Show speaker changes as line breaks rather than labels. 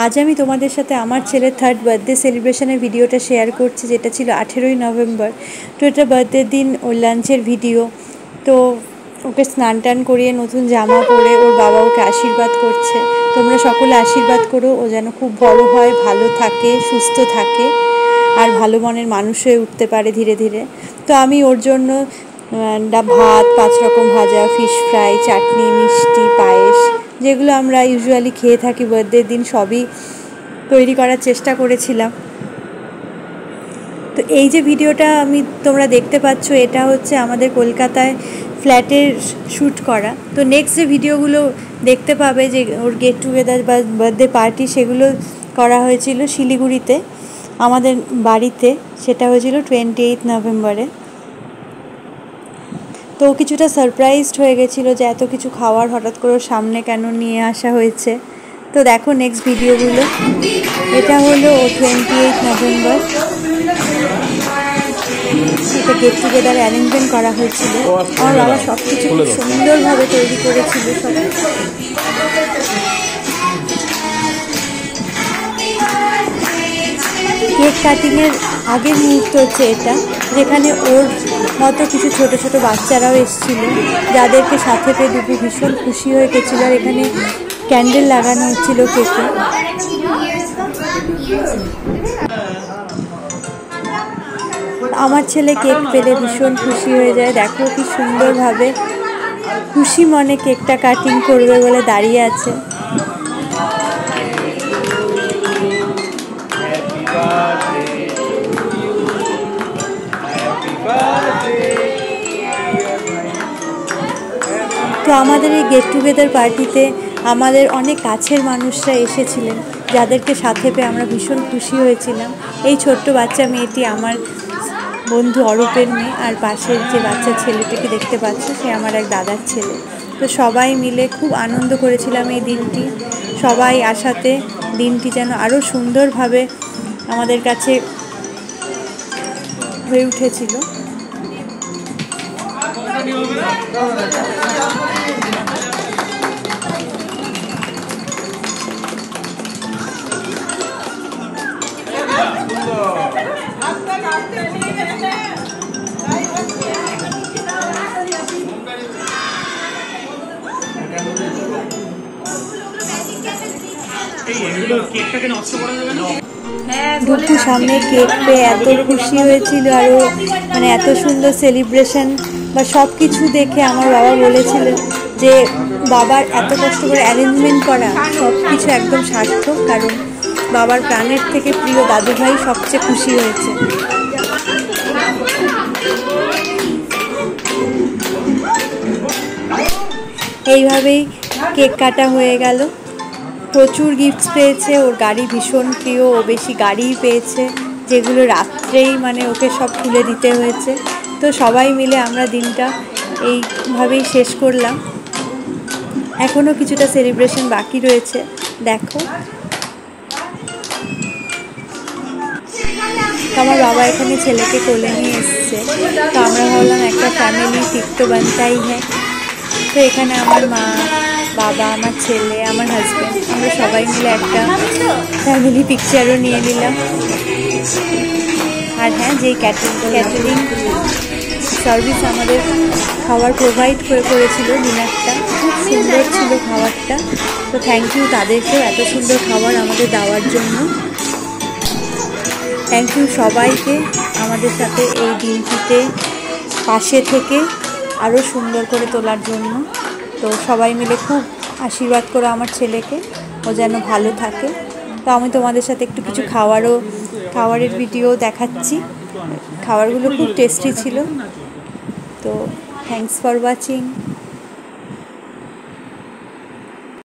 আজ আমি তোমাদের সাথে আমার ছেলের 3rd বার্থডে সেলিব্রেশনের ভিডিওটা শেয়ার করছি, যেটা ছিল 18ই নভেম্বর। তো এটা বার্থডের দিন ওর লাঞ্চের ভিডিও। তো ওকে স্নান টান করিয়ে নতুন জামা পরে ওর বাবা ওকে আশীর্বাদ করছে। তোমরা সকলে আশীর্বাদ করো ও যেন খুব বড় হয়, ভালো থাকে, সুস্থ থাকে আর ভালো মনের মানুষ হয়ে উঠতে পারে ধীরে ধীরে। তো আমি ওর জন্য ভাত, 5 রকম ভাজা, ফিশ ফ্রাই, চাটনি, মিষ্টি, পায়েস, যেগুলো আমরা ইউজুয়ালি খেয়ে থাকি বার্থডের দিন, সবই তৈরি করার চেষ্টা করেছিলাম। তো এই যে ভিডিওটা তোমরা দেখতে পাচ্ছ, এটা হচ্ছে আমাদের কলকাতায় ফ্ল্যাটের শ্যুট করা। তো নেক্সট যে ভিডিওগুলো দেখতে পাবে, যে ওর গেট টুগেদার বা বার্থডে পার্টি, সেগুলো করা হয়েছিল শিলিগুড়িতে আমাদের বাড়িতে। সেটা হয়েছিল 28 নভেম্বরে। তো কিছুটা সারপ্রাইজড হয়ে গেছিলো যে এত কিছু খাওয়ার হঠাৎ করে সামনে কেন নিয়ে আসা হয়েছে। তো দেখো নেক্সট ভিডিওগুলো। এটা হলো 28 নভেম্বর, এটা গেট টুগেদার অ্যারেঞ্জমেন্ট করা হয়েছিল। আমার বাবা সব কিছু খুব সুন্দরভাবে তৈরি করেছিল। সব কেক কাটিংয়ের আগের মুহূর্ত হচ্ছে এটা, যেখানে ওর মতো কিছু ছোট ছোট বাচ্চারাও এসেছিল, যাদেরকে সাথে পেয়ে দুটো ভীষণ খুশি হয়ে গেছিলো। আর এখানে ক্যান্ডেল লাগানো হচ্ছিল কেকে। আমার ছেলে কেক পেলে ভীষণ খুশি হয়ে যায়। দেখো কি সুন্দরভাবে খুশি মনে কেকটা কাটিং করবে বলে দাঁড়িয়ে আছে। তো আমাদের এই গেট টুগেদার পার্টিতে আমাদের অনেক কাছের মানুষরা এসেছিলেন, যাদেরকে সাথে পেয়ে আমরা ভীষণ খুশি হয়েছিলাম। এই ছোট্ট বাচ্চা মেয়েটি আমার বন্ধু অরূপের মেয়ে, আর পাশের যে বাচ্চা ছেলেটিকে দেখতে পাচ্ছ, সে আমার এক দাদার ছেলে। তো সবাই মিলে খুব আনন্দ করেছিলাম এই দিনটি। সবাই আসাতে দিনটি যেন আরও সুন্দরভাবে আমাদের কাছে হয়ে উঠেছিল। দুঃখু সামনে কেক পেয়ে এত খুশি হয়েছিল, আরও মানে এত সুন্দর সেলিব্রেশন বা সব কিছু দেখে আমার বাবা বলেছিল যে বাবার এত কষ্ট করে অ্যারেঞ্জমেন্ট করা সব কিছু একদম সার্থক, কারণ বাবার প্রাণের থেকে প্রিয় দাদুভাই সবচেয়ে খুশি হয়েছে। এইভাবেই কেক কাটা হয়ে গেল। প্রচুর গিফটস পেয়েছে, ওর গাড়ি ভীষণ প্রিয়, ও বেশি গাড়িই পেয়েছে, যেগুলো রাত্রেই মানে ওকে সব খুলে দিতে হয়েছে। তো সবাই মিলে আমরা দিনটা এইভাবেই শেষ করলাম। এখনও কিছুটা সেলিব্রেশন বাকি রয়েছে, দেখো। তো আমার বাবা এখানে ছেলেকে কোলে নিয়ে এসছে। তো আমরা ভাবলাম একটা ফ্যামিলি পিক তো বানতাই হ্যাঁ। তো এখানে আমার মা, বাবা, আমার ছেলে, আমার হাজব্যান্ড, আমরা সবাই মিলে একটা ফ্যামিলি পিকচারও নিয়ে নিলাম। আর হ্যাঁ, যেই ক্যাটারিং সার্ভিস আমাদের খাবার প্রোভাইড করেছিল, ডিনারটা খুব সুন্দর ছিল খাবারটা। তো থ্যাংক ইউ তাদেরকেও এত সুন্দর খাবার আমাদের দেওয়ার জন্য। থ্যাংক ইউ সবাইকে আমাদের সাথে এই দিনটিতে পাশে থেকে আরও সুন্দর করে তোলার জন্য। তো সবাই মিলে খুব আশীর্বাদ করো আমার ছেলেকে, ও যেন ভালো থাকে। তো আমি তোমাদের সাথে একটু কিছু খাবারের ভিডিও দেখাচ্ছি। খাবারগুলো খুব টেস্টি ছিল। তো থ্যাংকস ফর ওয়াচিং।